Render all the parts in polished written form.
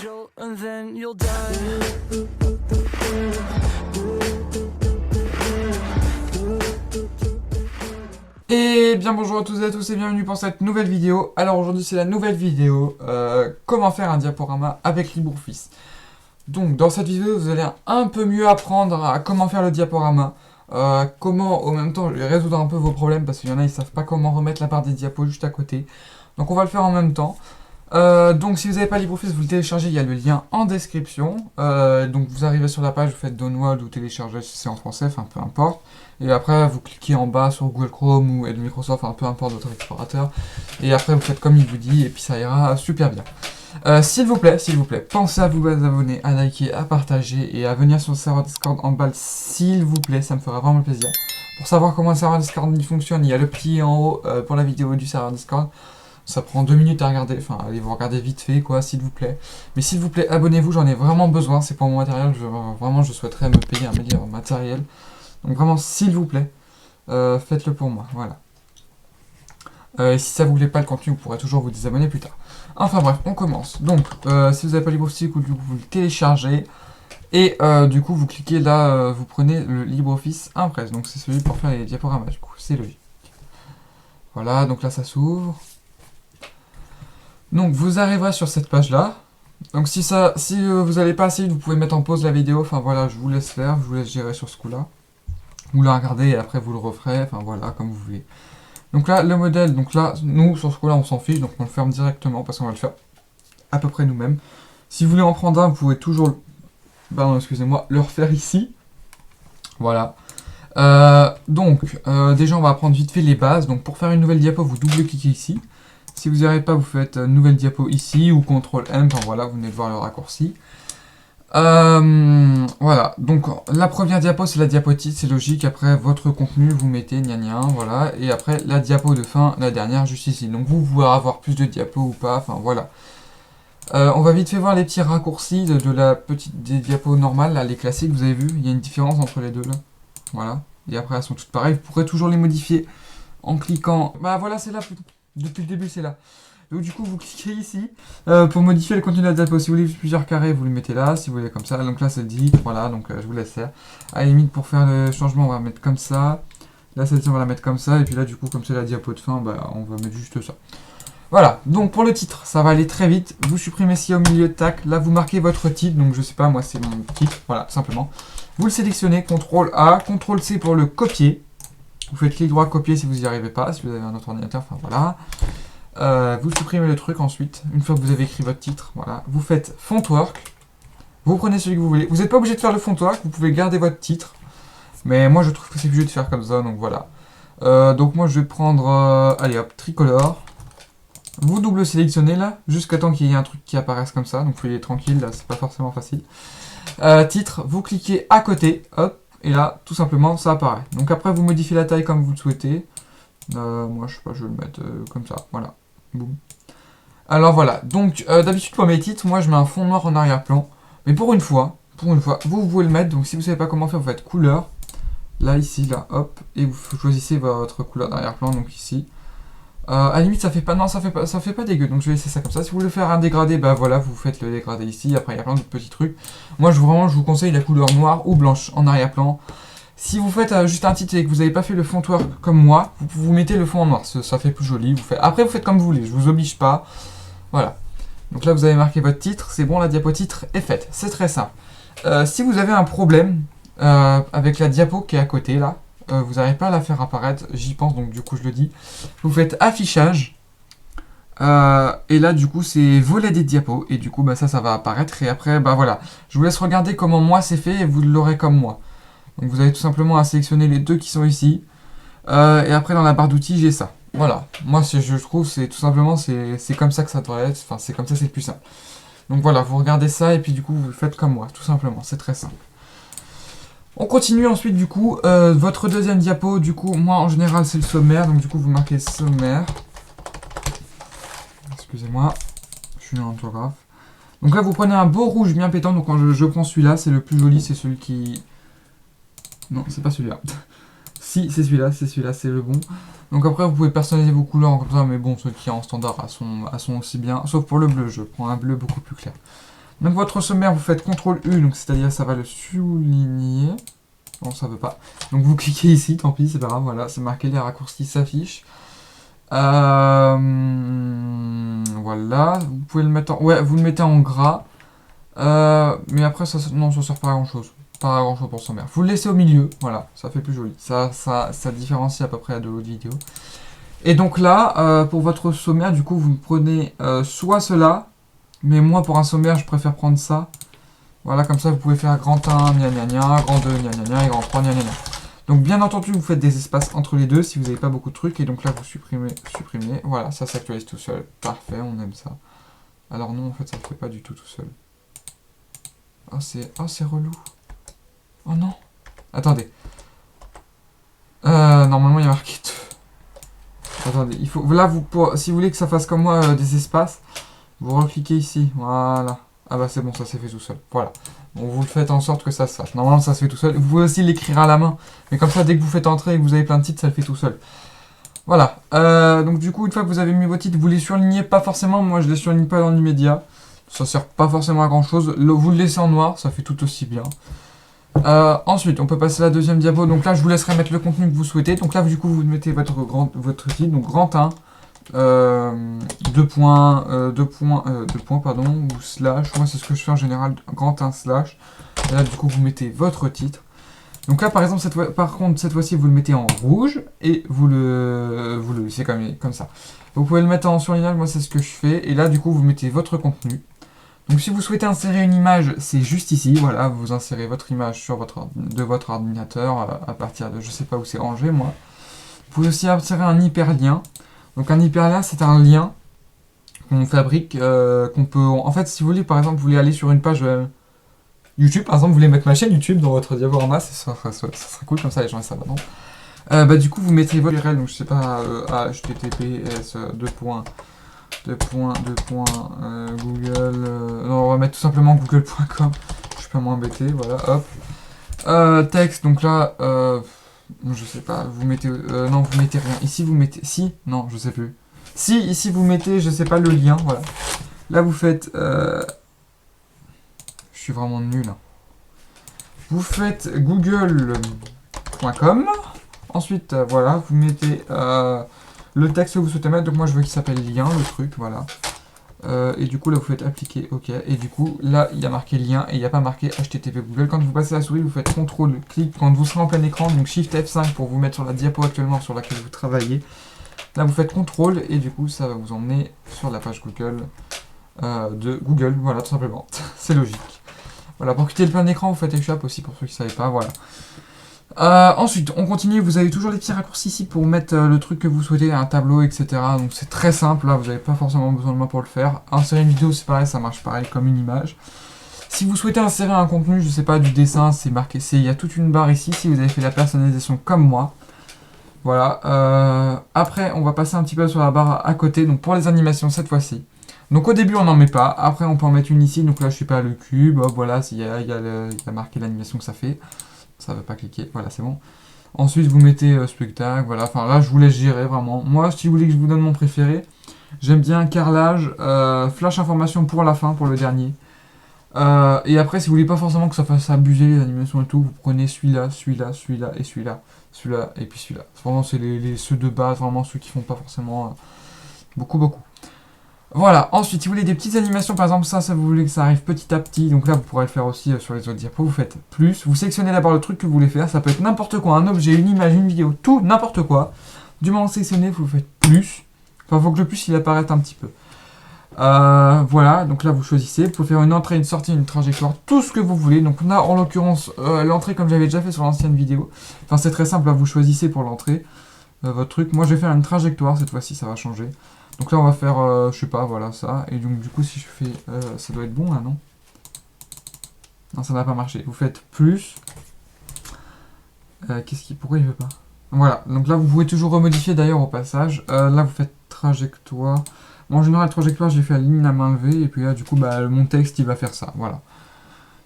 jolt and then you'll die. Et bien bonjour à toutes et à tous et bienvenue pour cette nouvelle vidéo. Alors aujourd'hui c'est la nouvelle vidéo, comment faire un diaporama avec LibreOffice. Donc dans cette vidéo vous allez un peu mieux apprendre à comment faire le diaporama, comment en même temps résoudre un peu vos problèmes parce qu'il y en a ils savent pas comment remettre la barre des diapos juste à côté. Donc on va le faire en même temps. Donc si vous n'avez pas LibreOffice, vous le téléchargez, il y a le lien en description. Donc vous arrivez sur la page, vous faites download ou télécharger si c'est en français, enfin peu importe. Et après vous cliquez en bas sur Google Chrome ou Edge Microsoft, enfin peu importe votre explorateur. Et après vous faites comme il vous dit et puis ça ira super bien. S'il vous plaît, pensez à vous abonner, à liker, à partager et à venir sur le serveur Discord en bas, s'il vous plaît, ça me fera vraiment plaisir. Pour savoir comment le serveur Discord fonctionne, il y a le petit en haut pour la vidéo du serveur Discord. Ça prend 2 minutes à regarder, enfin allez vous regardez vite fait quoi, s'il vous plaît. Mais s'il vous plaît, abonnez-vous, j'en ai vraiment besoin, c'est pour mon matériel, je souhaiterais me payer un meilleur matériel. Donc vraiment, s'il vous plaît, faites-le pour moi, voilà. Et si ça vous plaît pas le contenu, vous pourrez toujours vous désabonner plus tard. Enfin bref, on commence. Donc, si vous n'avez pas LibreOffice, vous le téléchargez. Et du coup, vous cliquez là, vous prenez le LibreOffice Impress. Donc c'est celui pour faire les diaporamas, du coup, c'est logique. Voilà, donc là ça s'ouvre. Donc vous arriverez sur cette page là. Donc si vous n'allez pas assez vite, vous pouvez mettre en pause la vidéo. Enfin voilà, je vous laisse faire, je vous laisse gérer sur ce coup là. Vous la regardez et après vous le referez. Enfin voilà, comme vous voulez. Donc là, le modèle, donc là, nous sur ce coup là on s'en fiche. Donc on le ferme directement parce qu'on va le faire à peu près nous-mêmes. Si vous voulez en prendre un, vous pouvez toujours, excusez-moi, le refaire ici. Voilà. Déjà on va apprendre vite fait les bases. Donc pour faire une nouvelle diapo, vous double-cliquez ici. Si vous n'y arrivez pas, vous faites nouvelle diapo ici ou CTRL-M, enfin voilà, vous venez de voir le raccourci. Voilà, donc la première diapo c'est la diapo titre, c'est logique, après votre contenu vous mettez gna, voilà, et après la diapo de fin, la dernière juste ici. Donc vous pouvez avoir plus de diapos ou pas, enfin voilà. On va vite fait voir les petits raccourcis des diapos normales, là, les classiques, vous avez vu, il y a une différence entre les deux là. Voilà, et après elles sont toutes pareilles, vous pourrez toujours les modifier en cliquant, bah voilà c'est là plutôt. Depuis le début, c'est là. Donc du coup, vous cliquez ici pour modifier le contenu de la diapo. Si vous voulez plusieurs carrés, vous le mettez là. Si vous voulez comme ça, donc là, c'est dit. Voilà, donc je vous laisse faire. À la limite, pour faire le changement, on va mettre comme ça. Là, celle-ci, on va la mettre comme ça. Et puis là, du coup, comme c'est la diapo de fin, bah, on va mettre juste ça. Voilà, donc pour le titre, ça va aller très vite. Vous supprimez ici au milieu, tac. Là, vous marquez votre titre. Donc je sais pas, moi, c'est mon titre. Voilà, tout simplement. Vous le sélectionnez, CTRL A, CTRL C pour le copier. Vous faites clic droit, copier si vous n'y arrivez pas, si vous avez un autre ordinateur, enfin voilà. Vous supprimez le truc ensuite, une fois que vous avez écrit votre titre, voilà. Vous faites Fontwork, vous prenez celui que vous voulez. Vous n'êtes pas obligé de faire le Fontwork, vous pouvez garder votre titre. Mais moi je trouve que c'est mieux de faire comme ça, donc voilà. Donc moi je vais prendre, allez hop, tricolore. Vous double sélectionnez là, jusqu'à temps qu'il y ait un truc qui apparaisse comme ça, donc soyez tranquille, là c'est pas forcément facile. Titre, vous cliquez à côté, hop. Et là, tout simplement, ça apparaît. Donc après, vous modifiez la taille comme vous le souhaitez. Moi, je sais pas, je vais le mettre comme ça. Voilà. Boum. Alors voilà. Donc, d'habitude, pour mes titres, moi, je mets un fond noir en arrière-plan. Mais pour une fois, vous pouvez le mettre. Donc, si vous savez pas comment faire, vous faites couleur. Là, ici, là, hop. Et vous choisissez votre couleur d'arrière-plan. Donc, ici. À la limite, ça fait pas dégueu. Donc, je vais laisser ça comme ça. Si vous voulez faire un dégradé, bah voilà, vous faites le dégradé ici. Après, il y a plein d'autres petits trucs. Moi, je vous conseille la couleur noire ou blanche en arrière-plan. Si vous faites juste un titre et que vous n'avez pas fait le fond noir comme moi, vous mettez le fond en noir. Ça fait plus joli. Après, vous faites comme vous voulez. Je vous oblige pas. Voilà. Donc là, vous avez marqué votre titre. C'est bon, la diapo titre est faite. C'est très simple. Si vous avez un problème avec la diapo qui est à côté, là, vous n'arrivez pas à la faire apparaître, j'y pense, donc du coup je le dis. Vous faites affichage, et là du coup c'est volet des diapos, et du coup bah, ça va apparaître, et après bah voilà. Je vous laisse regarder comment moi c'est fait, et vous l'aurez comme moi. Donc vous avez tout simplement à sélectionner les deux qui sont ici, et après dans la barre d'outils j'ai ça. Voilà, moi je trouve c'est tout simplement c'est comme ça que ça doit être, enfin c'est comme ça c'est le plus simple. Donc voilà, vous regardez ça, et puis du coup vous faites comme moi, tout simplement, c'est très simple. On continue ensuite du coup, votre deuxième diapo, du coup, moi en général c'est le sommaire, donc du coup vous marquez sommaire. Excusez-moi, je suis un orthographe. Donc là vous prenez un beau rouge bien pétant, donc quand je prends celui-là, c'est le plus joli, c'est celui qui... Non, c'est pas celui-là. Si, c'est celui-là, c'est le bon. Donc après vous pouvez personnaliser vos couleurs comme ça, mais bon, celui qui est en standard, elles sont aussi bien. Sauf pour le bleu, je prends un bleu beaucoup plus clair. Donc votre sommaire, vous faites CTRL U, donc c'est-à-dire ça va le souligner. Non, ça veut pas. Donc vous cliquez ici, tant pis, c'est pas grave, voilà, c'est marqué, les raccourcis s'affichent. Voilà, vous pouvez le mettre en... Ouais, vous le mettez en gras. Mais après, ça, non, ça sert pas à grand chose. Pas à grand chose pour le sommaire. Vous le laissez au milieu, voilà, ça fait plus joli. Ça différencie à peu près de l'autre vidéo. Et donc là, pour votre sommaire, du coup, vous prenez soit cela, mais moi, pour un sommaire, je préfère prendre ça. Voilà, comme ça, vous pouvez faire grand 1, gna gna gna, grand 2, gna gna gna, et grand 3, gna gna gna. Donc, bien entendu, vous faites des espaces entre les deux si vous n'avez pas beaucoup de trucs. Et donc là, vous supprimez. Voilà, ça s'actualise tout seul. Parfait, on aime ça. Alors non, en fait, ça ne fait pas du tout seul. Oh, c'est relou. Oh non. Attendez. Normalement, il y a marqué 2. Attendez, il faut... Là, si vous voulez que ça fasse comme moi des espaces, vous recliquez ici. Voilà. Ah bah c'est bon, ça s'est fait tout seul. Voilà. Donc vous faites en sorte que ça se fasse. Normalement, ça se fait tout seul. Vous pouvez aussi l'écrire à la main. Mais comme ça, dès que vous faites entrer et que vous avez plein de titres, ça le fait tout seul. Voilà. Donc du coup, une fois que vous avez mis vos titres, vous les surlignez pas forcément. Moi, je les surligne pas dans l'immédiat. Ça sert pas forcément à grand chose. Vous le laissez en noir, ça fait tout aussi bien. Ensuite, on peut passer à la deuxième diapo. Donc là, je vous laisserai mettre le contenu que vous souhaitez. Donc là, du coup, vous mettez votre titre. Donc grand 1. 2 points, pardon, ou slash. Moi, c'est ce que je fais en général, grand 1 slash. Et là, du coup, vous mettez votre titre. Donc là, par exemple, cette fois-ci, vous le mettez en rouge et vous le laissez comme ça. Vous pouvez le mettre en surlignage, moi, c'est ce que je fais. Et là, du coup, vous mettez votre contenu. Donc, si vous souhaitez insérer une image, c'est juste ici. Voilà, vous insérez votre image sur de votre ordinateur à partir de, je sais pas où c'est rangé, moi. Vous pouvez aussi insérer un hyperlien. Donc un hyperlien, c'est un lien qu'on fabrique, qu'on peut... En fait, si vous voulez, par exemple, vous voulez aller sur une page YouTube, par exemple, vous voulez mettre ma chaîne YouTube dans votre diaporama, ça serait cool, comme ça les gens savent, non bah du coup, vous mettrez votre URL, donc je sais pas, https Google... non, on va mettre tout simplement google.com, je peux m'embêter, voilà, hop. Texte, donc là... je sais pas, vous mettez... non, vous mettez rien. Ici, vous mettez... Si, non, je sais plus. Si, ici, vous mettez, je sais pas, le lien, voilà. Là, vous faites... Je suis vraiment nul. Hein. Vous faites google.com. Ensuite, voilà, vous mettez le texte que vous souhaitez mettre. Donc, moi, je veux qu'il s'appelle lien, le truc, voilà. Et du coup, là, vous faites appliquer, OK. Et du coup, là, il y a marqué lien et il n'y a pas marqué HTTP Google. Quand vous passez la souris, vous faites CTRL, clic quand vous serez en plein écran. Donc, Shift F5 pour vous mettre sur la diapo actuellement sur laquelle vous travaillez. Là, vous faites CTRL et du coup, ça va vous emmener sur la page Google de Google. Voilà, tout simplement. C'est logique. Voilà, pour quitter le plein écran, vous faites Échappe aussi pour ceux qui ne savaient pas. Voilà. Ensuite, on continue, vous avez toujours les petits raccourcis ici pour mettre le truc que vous souhaitez, un tableau, etc. Donc c'est très simple, là vous n'avez pas forcément besoin de moi pour le faire. Insérer une vidéo, c'est pareil, ça marche pareil comme une image. Si vous souhaitez insérer un contenu, je sais pas, du dessin, c'est marqué, il y a toute une barre ici, si vous avez fait la personnalisation comme moi. Voilà, après on va passer un petit peu sur la barre à côté, donc pour les animations cette fois-ci. Donc au début on n'en met pas, après on peut en mettre une ici, donc là je sais pas, le cube, hop, voilà, il y a marqué l'animation que ça fait. Ça va pas cliquer, voilà, c'est bon. Ensuite, vous mettez spectacle, voilà. Enfin, là, je vous laisse gérer, vraiment. Moi, si vous voulez que je vous donne mon préféré, j'aime bien carrelage, flash information pour la fin, pour le dernier. Et après, si vous voulez pas forcément que ça fasse abuser les animations et tout, vous prenez celui-là, celui-là, celui-là et celui-là. Celui-là et puis celui-là. Vraiment, c'est ceux de base, vraiment ceux qui font pas forcément beaucoup. Voilà, ensuite si vous voulez des petites animations, par exemple ça vous voulez que ça arrive petit à petit, donc là vous pourrez le faire aussi sur les autres diapos, vous faites plus, vous sélectionnez d'abord le truc que vous voulez faire, ça peut être n'importe quoi, un objet, une image, une vidéo, tout, n'importe quoi. Du moment sélectionné, vous faites plus, enfin il faut que le plus il apparaisse un petit peu. Voilà, donc là vous choisissez, vous pouvez faire une entrée, une sortie, une trajectoire, tout ce que vous voulez. Donc là en l'occurrence l'entrée comme j'avais déjà fait sur l'ancienne vidéo, enfin c'est très simple, là vous choisissez pour l'entrée votre truc, moi je vais faire une trajectoire cette fois-ci, ça va changer. Donc là on va faire, je sais pas, voilà ça. Et donc du coup si je fais, ça doit être bon là, non? Non, ça n'a pas marché. Vous faites plus. Pourquoi il veut pas? Voilà, donc là vous pouvez toujours remodifier d'ailleurs au passage. Là vous faites trajectoire. Bon, en général trajectoire j'ai fait la ligne à main levée. Et puis là du coup bah, mon texte il va faire ça, voilà.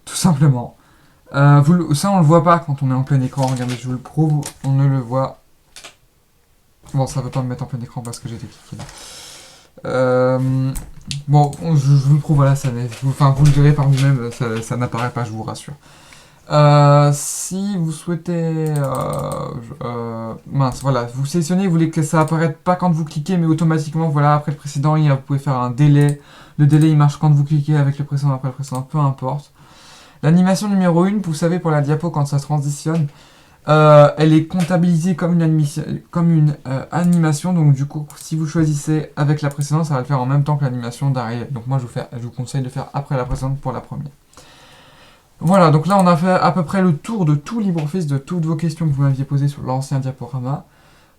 Tout simplement. Ça on le voit pas quand on est en plein écran. Regardez, je vous le prouve, on ne le voit. Bon, ça veut pas me mettre en plein écran parce que j'ai été cliqué là. Bon, je vous le prouve, voilà, enfin, vous le verrez par vous-même, ça n'apparaît pas, je vous rassure. Si vous souhaitez... mince, voilà, vous sélectionnez, vous voulez que ça apparaisse pas quand vous cliquez, mais automatiquement, voilà, après le précédent, vous pouvez faire un délai. Le délai, il marche quand vous cliquez avec le précédent, après le précédent, peu importe. L'animation numéro 1, vous savez, pour la diapo, quand ça transitionne, elle est comptabilisée comme une animation, donc du coup, si vous choisissez avec la précédente, ça va le faire en même temps que l'animation d'arrivée. Donc moi, je vous conseille de faire après la précédente pour la première. Voilà, donc là on a fait à peu près le tour de tout LibreOffice, de toutes vos questions que vous m'aviez posées sur l'ancien diaporama.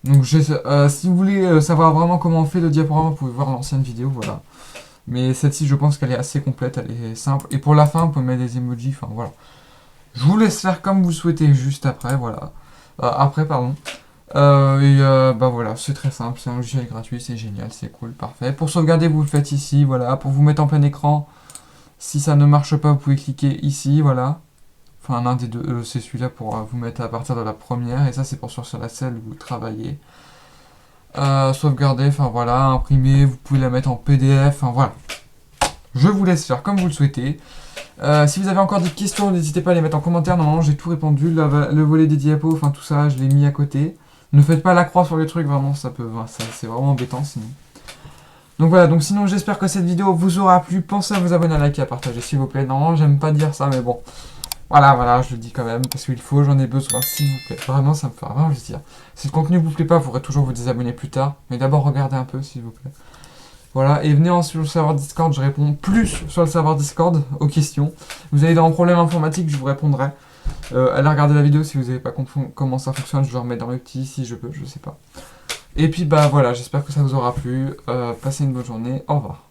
Donc si vous voulez savoir vraiment comment on fait le diaporama, vous pouvez voir l'ancienne vidéo, voilà. Mais celle-ci, je pense qu'elle est assez complète, elle est simple. Et pour la fin, vous pouvez mettre des emojis, enfin voilà. Je vous laisse faire comme vous souhaitez juste après, voilà. Après, pardon. Bah voilà, c'est très simple, c'est un logiciel gratuit, c'est génial, c'est cool, parfait. Pour sauvegarder, vous le faites ici, voilà. Pour vous mettre en plein écran, si ça ne marche pas, vous pouvez cliquer ici, voilà. Enfin, l'un des deux, c'est celui-là pour vous mettre à partir de la première. Et ça, c'est pour sur la celle où vous travaillez. Sauvegarder, enfin voilà, imprimer, vous pouvez la mettre en PDF, enfin voilà. Je vous laisse faire comme vous le souhaitez. Si vous avez encore des questions, n'hésitez pas à les mettre en commentaire. Normalement, j'ai tout répondu. Le volet des diapos, enfin tout ça, je l'ai mis à côté. Ne faites pas la croix sur les trucs, vraiment, c'est vraiment embêtant sinon. Donc voilà, donc sinon j'espère que cette vidéo vous aura plu. Pensez à vous abonner, à liker, à partager s'il vous plaît. Normalement j'aime pas dire ça mais bon. Voilà, je le dis quand même parce qu'il faut, j'en ai besoin s'il vous plaît. Vraiment ça me fait vraiment plaisir. Si le contenu vous plaît pas, vous pourrez toujours vous désabonner plus tard. Mais d'abord regardez un peu s'il vous plaît. Voilà, et venez sur le serveur Discord, je réponds plus sur le serveur Discord aux questions. Vous avez un problème informatique, je vous répondrai. Allez regarder la vidéo si vous n'avez pas compris comment ça fonctionne, je le remets dans le petit si je peux, je sais pas. Et puis bah voilà, j'espère que ça vous aura plu. Passez une bonne journée, au revoir.